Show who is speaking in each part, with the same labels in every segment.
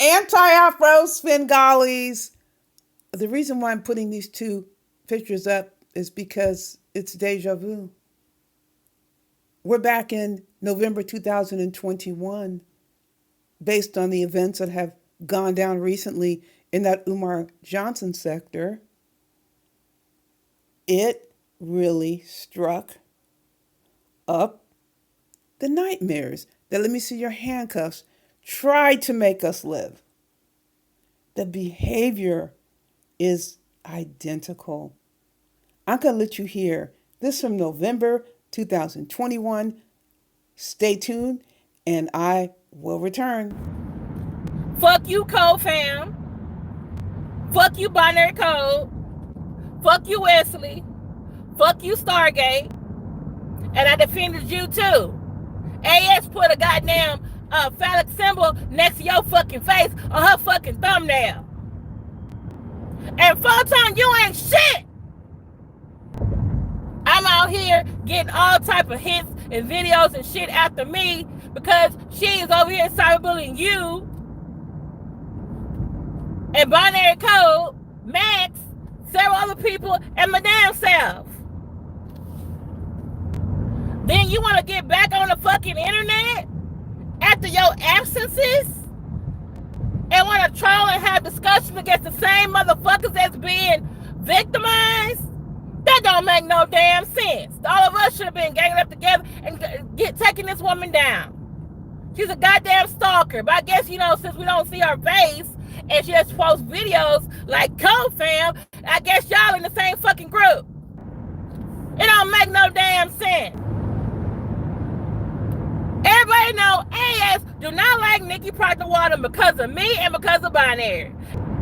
Speaker 1: Anti-Afro Svengalis. The reason why I'm putting these two pictures up is because it's deja vu. We're back in November 2021, based on the events that have gone down recently in that Umar Johnson sector. It really struck up the nightmares that, let me see your handcuffs, tried to make us live. The behavior is identical. I'm going to let you hear this from November 2021. Stay tuned and I will return.
Speaker 2: Fuck you, Code Fam. Fuck you, Binary Code. Fuck you, Wesley. Fuck you, Stargate. And I defended you too. AS put a goddamn phallic symbol next to your fucking face on her fucking thumbnail. And Photon, you ain't shit. I'm out here getting all type of hits and videos and shit after me because she is over here cyberbullying you. And Binary Code, Max, several other people, and my damn self. Then you want to get back on the fucking internet after your absences and want to troll and have discussions against the same motherfuckers that's being victimized? That don't make no damn sense. All of us should have been ganging up together and taking this woman down. She's a goddamn stalker. But I guess, since we don't see her face and she just posts videos like Code Fam, I guess y'all in the same fucking group. It don't make no damn sense. Everybody know AS do not like Nikki Proctor-Walden because of me and because of Binary.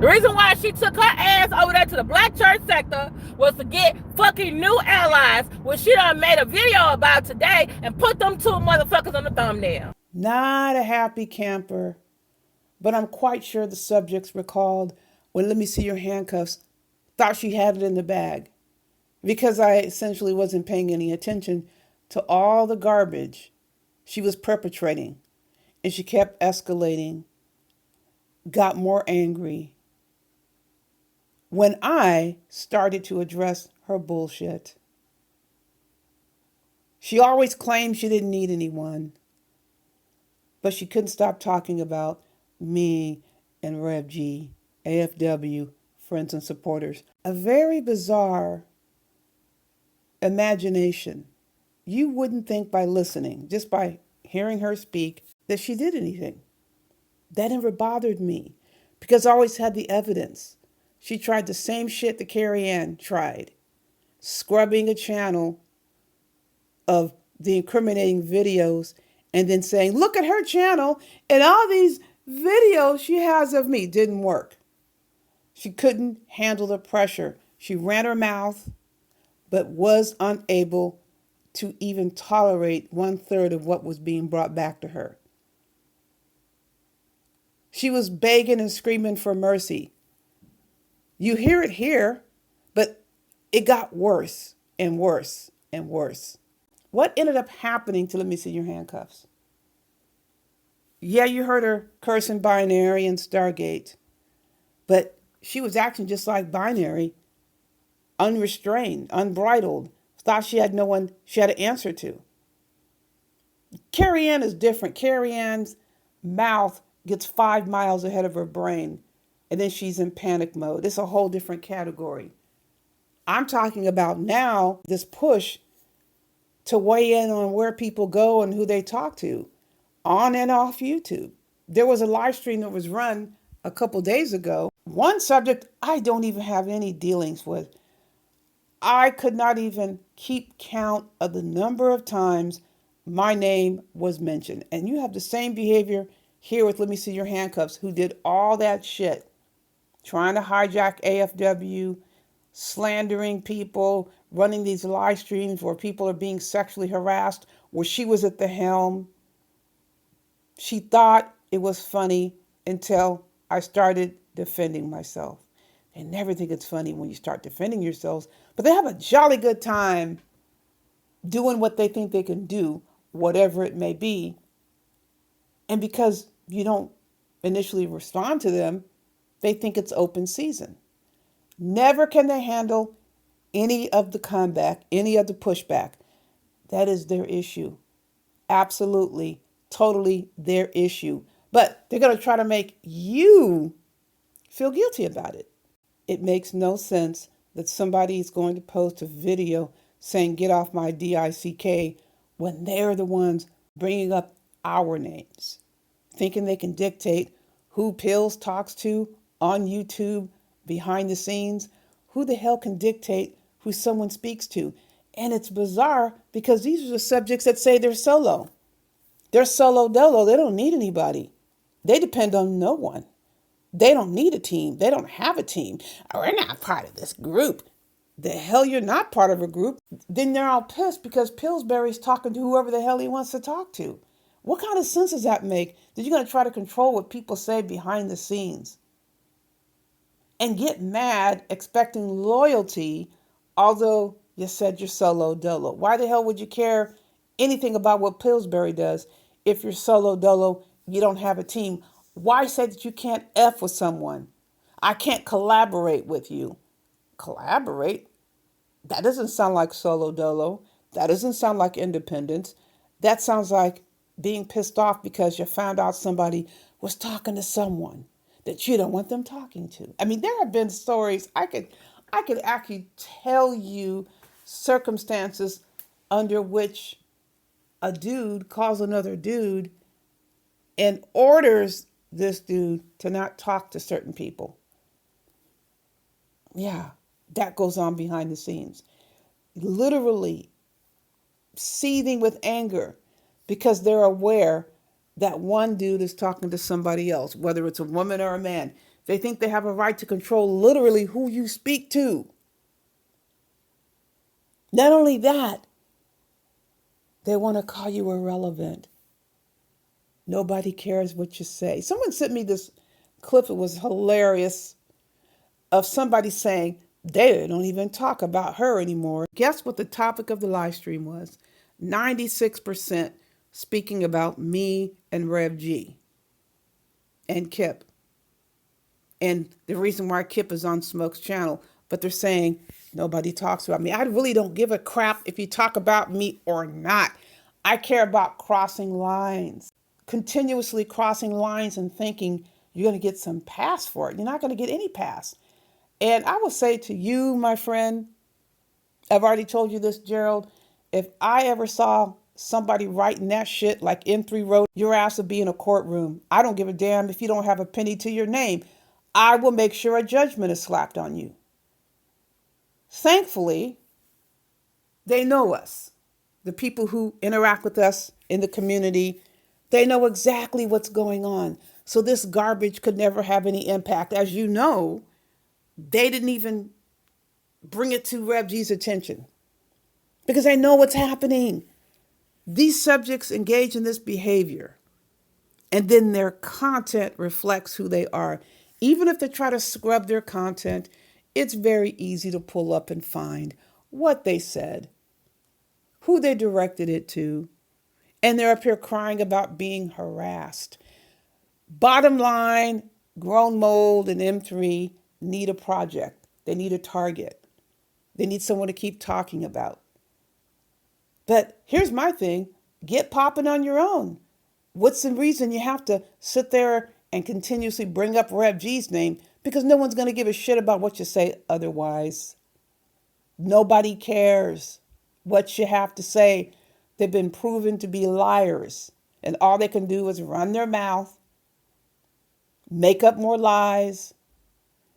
Speaker 2: The reason why she took her ass over there to the black church sector was to get fucking new allies, which she done made a video about today and put them two motherfuckers on the thumbnail.
Speaker 1: Not a happy camper, but I'm quite sure the subjects recalled when Let Me See Your Handcuffs thought she had it in the bag, because I essentially wasn't paying any attention to all the garbage she was perpetrating, and she kept escalating, got more angry when I started to address her bullshit. She always claimed she didn't need anyone, but she couldn't stop talking about me and Rev G, AFW, friends and supporters. A very bizarre imagination. You wouldn't think by listening, just by hearing her speak, that she did anything. That never bothered me because I always had the evidence. She tried the same shit that Carrie Ann tried, scrubbing a channel of the incriminating videos and then saying, look at her channel and all these videos she has of me. Didn't work. She couldn't handle the pressure. She ran her mouth, but was unable to even tolerate 1/3 of what was being brought back to her. She was begging and screaming for mercy. You hear it here, but it got worse and worse and worse. What ended up happening to Let Me See Your Handcuffs? Yeah, you heard her cursing Binary and Stargate, but she was acting just like Binary, unrestrained, unbridled, thought she had no one she had to answer to. Carrie Ann is different. Carrie Ann's mouth gets 5 miles ahead of her brain, and then she's in panic mode. It's a whole different category. I'm talking about now this push to weigh in on where people go and who they talk to on and off YouTube. There was a live stream that was run a couple days ago. One subject I don't even have any dealings with. I could not even keep count of the number of times my name was mentioned. And you have the same behavior here with Let Me See Your Handcuffs, who did all that shit, trying to hijack AFW, slandering people, running these live streams where people are being sexually harassed, where she was at the helm. She thought it was funny until I started defending myself. They never think it's funny when you start defending yourselves, but they have a jolly good time doing what they think they can do, whatever it may be. And because you don't initially respond to them, they think it's open season. Never can they handle any of the comeback, any of the pushback. That is their issue. Absolutely, totally their issue. But they're going to try to make you feel guilty about it. It makes no sense that somebody is going to post a video saying, get off my DICK, when they're the ones bringing up our names, thinking they can dictate who Pillz talks to on YouTube behind the scenes. Who the hell can dictate who someone speaks to? And it's bizarre because these are the subjects that say they're solo. They're solo dolo. They don't need anybody. They depend on no one. They don't need a team. They don't have a team. We're not part of this group. The hell you're not part of a group. Then they're all pissed because Pillsbury's talking to whoever the hell he wants to talk to. What kind of sense does that make? That you're going to try to control what people say behind the scenes and get mad expecting loyalty, although you said you're solo dolo. Why the hell would you care anything about what Pillsbury does if you're solo dolo, you don't have a team? Why say that you can't F with someone? I can't collaborate with you. Collaborate? That doesn't sound like solo dolo. That doesn't sound like independence. That sounds like being pissed off because you found out somebody was talking to someone that you don't want them talking to. I mean, there have been stories. I could actually tell you circumstances under which a dude calls another dude and orders this dude to not talk to certain people. Yeah, that goes on behind the scenes. Literally seething with anger because they're aware that one dude is talking to somebody else, whether it's a woman or a man. They think they have a right to control literally who you speak to. Not only that, they want to call you irrelevant. Nobody cares what you say. Someone sent me this clip. It was hilarious, of somebody saying they don't even talk about her anymore. Guess what the topic of the live stream was? 96% speaking about me and Rev G and Kip. And the reason why Kip is on Smoke's channel. But they're saying nobody talks about me. I really don't give a crap if you talk about me or not. I care about crossing lines. Continuously crossing lines and thinking you're going to get some pass for it. You're not going to get any pass. And I will say to you, my friend, I've already told you this, Gerald, if I ever saw somebody writing that shit like M3 wrote, your ass would be in a courtroom. I don't give a damn if you don't have a penny to your name. I will make sure a judgment is slapped on you. Thankfully, they know us. The people who interact with us in the community, they know exactly what's going on. So this garbage could never have any impact. As you know, they didn't even bring it to Rev G's attention because they know what's happening. These subjects engage in this behavior, and then their content reflects who they are. Even if they try to scrub their content, it's very easy to pull up and find what they said, who they directed it to, and they're up here crying about being harassed. Bottom line, Grown Mold and M3 need a project. They need a target. They need someone to keep talking about. But here's my thing. Get popping on your own. What's the reason you have to sit there and continuously bring up Rev G's name? Because no one's going to give a shit about what you say otherwise. Nobody cares what you have to say. They've been proven to be liars. And all they can do is run their mouth, make up more lies.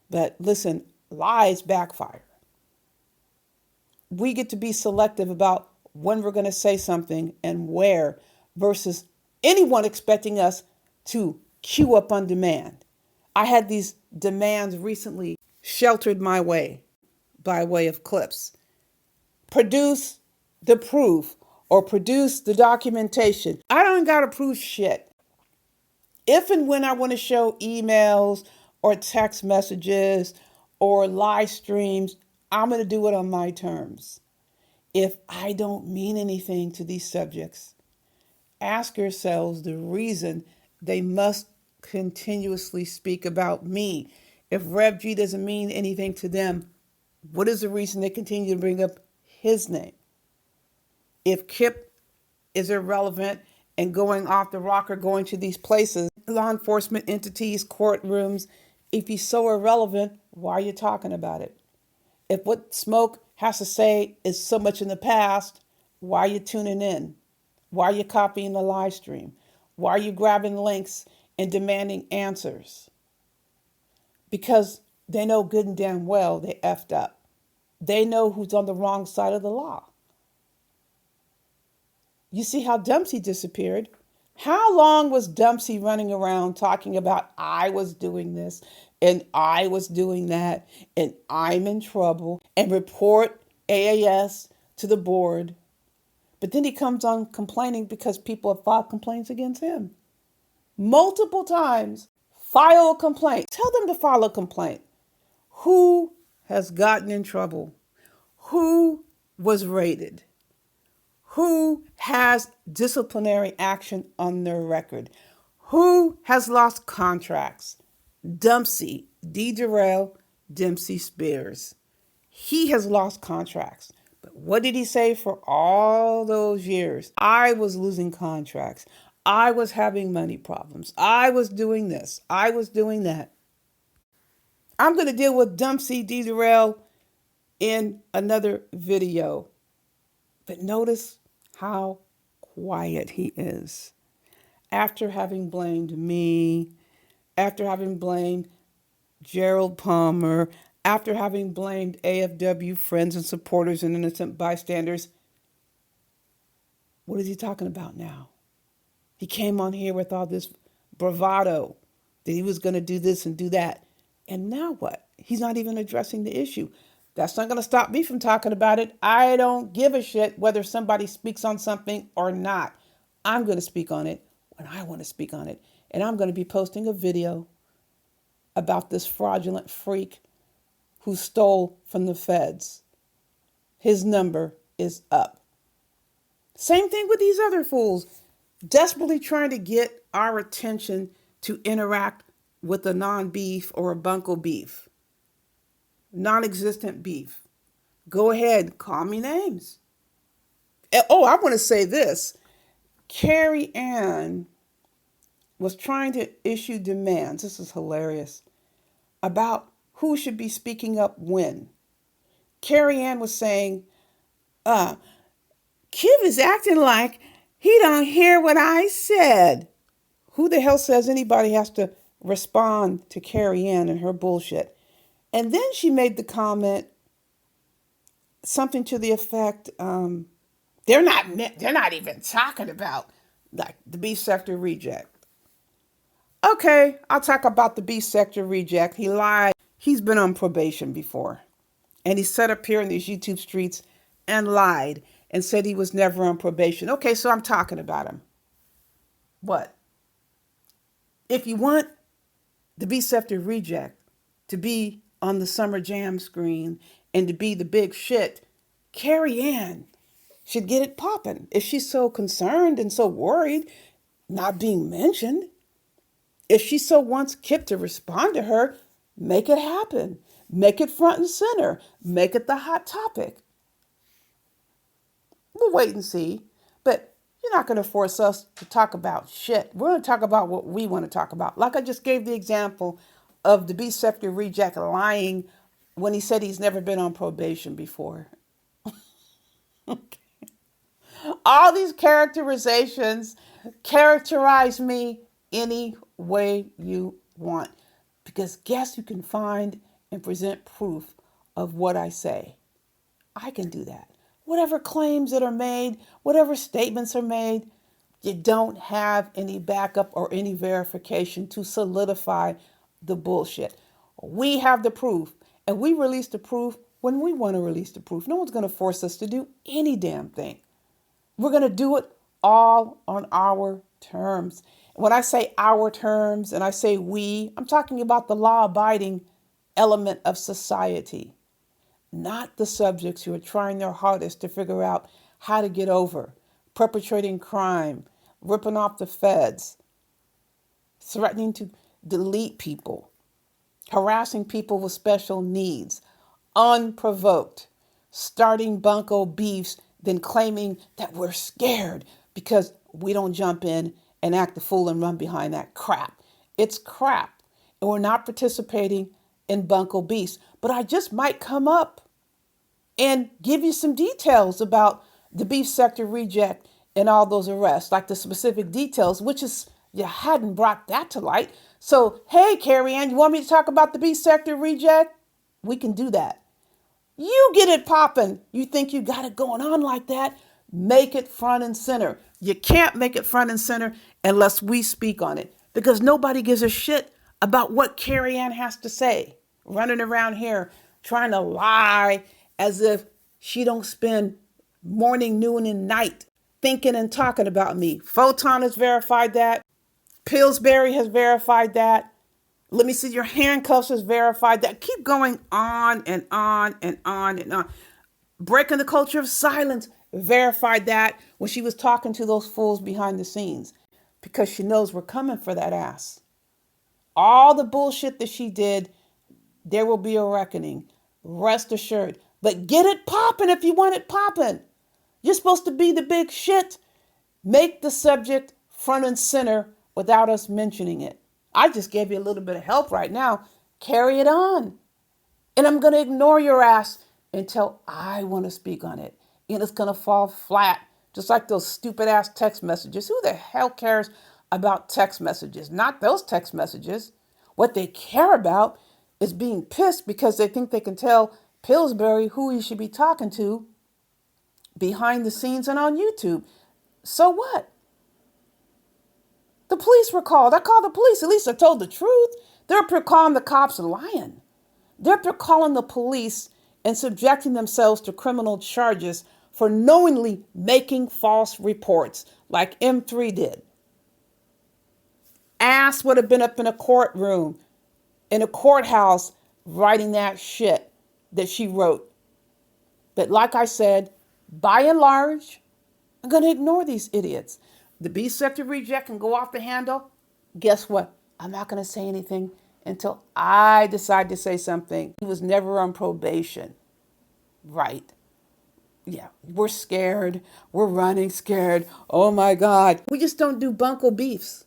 Speaker 1: But listen, lies backfire. We get to be selective about when we're going to say something and where versus anyone expecting us to queue up on demand. I had these demands recently sheltered my way by way of clips. Produce the proof or produce the documentation. I don't got to prove shit. If and when I want to show emails or text messages or live streams, I'm going to do it on my terms. If I don't mean anything to these subjects, ask yourselves the reason they must continuously speak about me? If Rev G doesn't mean anything to them, what is the reason they continue to bring up his name? If Kip is irrelevant and going off the rocker, going to these places, law enforcement entities, courtrooms, if he's so irrelevant, why are you talking about it? If what Smoke has to say is so much in the past, why are you tuning in? Why are you copying the live stream? Why are you grabbing links and demanding answers? Because they know good and damn well they effed up. They know who's on the wrong side of the law. You see how Dempsey disappeared? How long was Dempsey running around talking about I was doing this and I was doing that and I'm in trouble and report AAS to the board? But then he comes on complaining because people have filed complaints against him. Multiple times, file a complaint. Tell them to file a complaint. Who has gotten in trouble? Who was raided? Who has disciplinary action on their record? Who has lost contracts? Dempsey, D. Durrell, Dempsey Spears. He has lost contracts. But what did he say for all those years? I was losing contracts. I was having money problems. I was doing this. I was doing that. I'm going to deal with Dempsey, D. Durrell in another video. But notice how quiet he is. After having blamed me, after having blamed Gerald Palmer, after having blamed AFW friends and supporters and innocent bystanders, what is he talking about now? He came on here with all this bravado that he was going to do this and do that. And now what? He's not even addressing the issue. That's not going to stop me from talking about it. I don't give a shit whether somebody speaks on something or not. I'm going to speak on it when I want to speak on it. And I'm going to be posting a video about this fraudulent freak who stole from the feds. His number is up. Same thing with these other fools, desperately trying to get our attention to interact with a non-beef or a bunko beef. Non-existent beef. Go ahead, call me names. Oh, I want to say this. Carrie Ann was trying to issue demands, this is hilarious, about who should be speaking up when. Carrie Ann was saying, Kiv is acting like he don't hear what I said. Who the hell says anybody has to respond to Carrie Ann and her bullshit? And then she made the comment, something to the effect, they're not even talking about like the B sector reject. Okay, I'll talk about the B sector reject. He lied. He's been on probation before. And he sat up here in these YouTube streets and lied and said he was never on probation. Okay, so I'm talking about him. What? If you want the B sector reject to be on the Summer Jam screen and to be the big shit, Carrie Ann should get it popping. If she's so concerned and so worried not being mentioned, if she so wants Kip to respond to her, make it happen. Make it front and center. Make it the hot topic. We'll wait and see. But you're not going to force us to talk about shit. We're going to talk about what we want to talk about. Like I just gave the example of the B sector reject lying when he said he's never been on probation before. Okay. All these characterizations characterize me any way you want. Because guess you can find and present proof of what I say. I can do that. Whatever claims that are made, whatever statements are made, you don't have any backup or any verification to solidify the bullshit. We have the proof, and we release the proof when we want to release the proof. No one's going to force us to do any damn thing. We're going to do it all on our terms. When I say our terms and I say we, I'm talking about the law-abiding element of society, not the subjects who are trying their hardest to figure out how to get over, perpetrating crime, ripping off the feds, threatening to delete people, harassing people with special needs, unprovoked, starting bunko beefs, then claiming that we're scared because we don't jump in and act the fool and run behind that crap. It's crap. And we're not participating in bunko beefs. But I just might come up and give you some details about the beef sector reject and all those arrests, like the specific details, which is, you hadn't brought that to light. So, hey, Carrie Ann, you want me to talk about the beef sector reject? We can do that. You get it popping. You think you got it going on like that? Make it front and center. You can't make it front and center unless we speak on it, because nobody gives a shit about what Carrie Ann has to say. Running around here trying to lie as if she don't spend morning, noon, and night thinking and talking about me. Photon has verified that. Pillsbury has verified that. Let me see, your handcuffs has verified that. Keep going on and on and on and on. Breaking the culture of silence verified that when she was talking to those fools behind the scenes, because she knows we're coming for that ass. All the bullshit that she did, there will be a reckoning. Rest assured. But get it popping if you want it popping. You're supposed to be the big shit. Make the subject front and center without us mentioning it. I just gave you a little bit of help right now. Carry it on. And I'm going to ignore your ass until I want to speak on it. And it's going to fall flat, just like those stupid ass text messages. Who the hell cares about text messages? Not those text messages. What they care about is being pissed because they think they can tell Pillsbury who he should be talking to behind the scenes and on YouTube. So what? The police were called. I called the police. At least I told the truth. They're calling the cops lying. They're calling the police and subjecting themselves to criminal charges for knowingly making false reports like M3 did. Ass would have been up in a courtroom, in a courthouse, writing that shit that she wrote. But like I said, by and large, I'm going to ignore these idiots. The beef sector reject can go off the handle. Guess what? I'm not going to say anything until I decide to say something. He was never on probation. Right. Yeah, we're scared. We're running scared. Oh my God. We just don't do bunko beefs.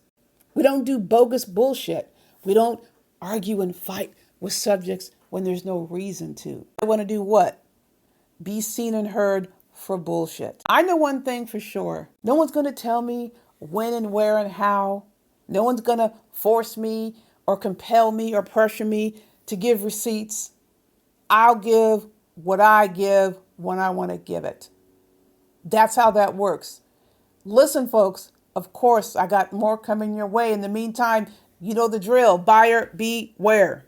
Speaker 1: We don't do bogus bullshit. We don't argue and fight with subjects when there's no reason to. I want to do what? Be seen and heard for bullshit. I know one thing for sure. No one's going to tell me when and where and how. No one's going to force me or compel me or pressure me to give receipts. I'll give what I give when I want to give it. That's how that works. Listen, folks, of course, I got more coming your way. In the meantime, you know the drill. Buyer beware.